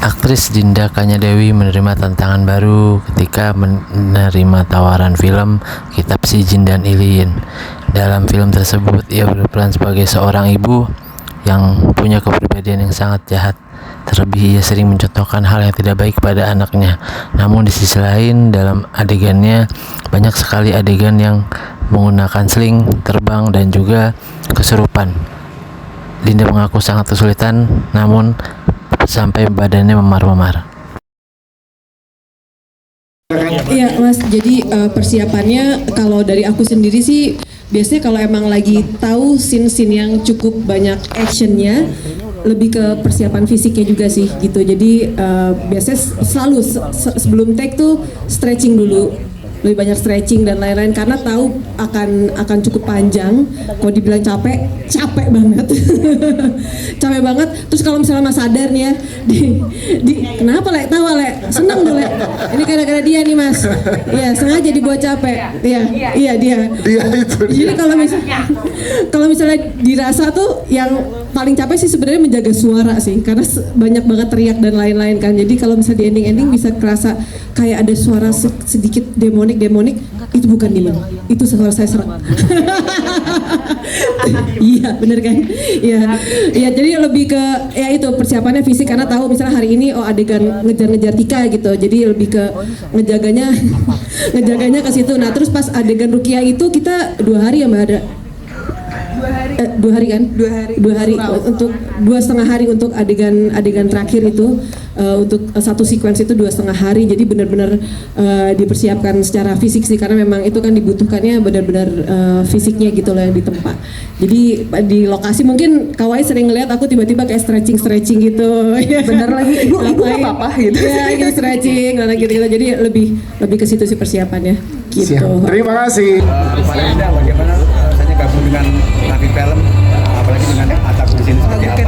Aktris Dinda Kanyadewi menerima tantangan baru ketika menerima tawaran film Kitab Si Jin dan Ilin. Dalam film tersebut, ia berperan sebagai seorang ibu yang punya kepribadian yang sangat jahat. Terlebih ia sering mencontohkan hal yang tidak baik kepada anaknya. Namun di sisi lain, dalam adegannya banyak sekali adegan yang menggunakan sling, terbang, dan juga kesurupan. Dinda mengaku sangat kesulitan, namun sampai badannya memar-memar. Iya Mas, jadi persiapannya kalau dari aku sendiri sih biasanya kalau emang lagi tahu scene-scene yang cukup banyak actionnya, lebih ke persiapan fisiknya juga sih gitu. Jadi biasanya selalu sebelum take tuh stretching dulu, lebih banyak stretching dan lain-lain karena tahu akan cukup panjang. Kalau dibilang capek banget. Capek banget. Terus kalau misalnya Mas sadar nih ya, kenapa Lek? Tawa Lek? Seneng tuh Lek. Ini gara-gara dia nih Mas. Iya, sengaja dibuat capek. Iya dia. Jadi kalau misalnya dirasa tuh yang paling capek sih sebenarnya menjaga suara sih, karena banyak banget teriak dan lain-lain kan. Jadi kalau misalnya di ending bisa kerasa kayak ada suara sedikit demonik, itu bukan demon, itu suara saya serak. Iya bener kan? Iya jadi lebih ke ya itu persiapannya fisik karena tahu misalnya hari ini adegan ngejar-ngejar Tika gitu, jadi lebih ke ngejaganya ke situ. Nah terus pas adegan Rukia itu kita 2 hari ya Mbak ada. 2 hari kan? 2 hari untuk 2,5 hari untuk adegan terakhir itu, untuk satu sequence itu 2,5 hari, jadi benar-benar dipersiapkan secara fisik sih karena memang itu kan dibutuhkannya benar-benar fisiknya gitu loh yang ditempa. Jadi di lokasi mungkin Kawai sering ngeliat aku tiba-tiba kayak stretching gitu. Bener lagi, ibu apa gitu. Iya, ini stretching dan gitu-gitu. Jadi lebih ke situ sih persiapannya. Gitu. Siap. Terima kasih. Dinda, bagaimana rasanya gabung dengan Raffi Film, apalagi dengan Ataku di sini seperti apa?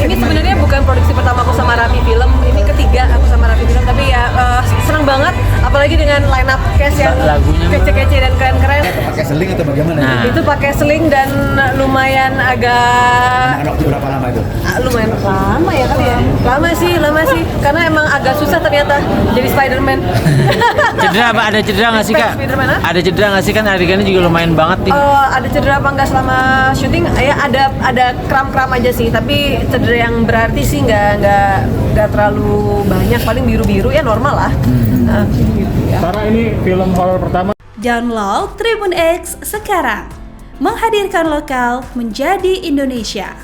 Ini sebenarnya bukan produksi pertama aku sama Raffi Film, ini ketiga aku sama Raffi Film, tapi ya seneng banget, apalagi dengan line up cast yang kece-kece dan keren-keren. Pakai seling atau bagaimana? Itu pakai seling dan lumayan agak Waktu berapa lama itu? lumayan lama ya kali ya. Lama sih, karena emang agak susah ternyata jadi Spider-Man. Cedera apa? Ada cedera nggak sih Kak? Spider-Man, Ada cedera nggak sih, kan adegannya juga lumayan banget nih. Ada cedera apa enggak selama syuting? Ya ada kram-kram aja sih, tapi cedera yang berarti sih nggak terlalu banyak, paling biru-biru ya normal lah. Nah, gitu ya. Sarah, ini film horor pertama. Download Tribun X sekarang, menghadirkan lokal menjadi Indonesia.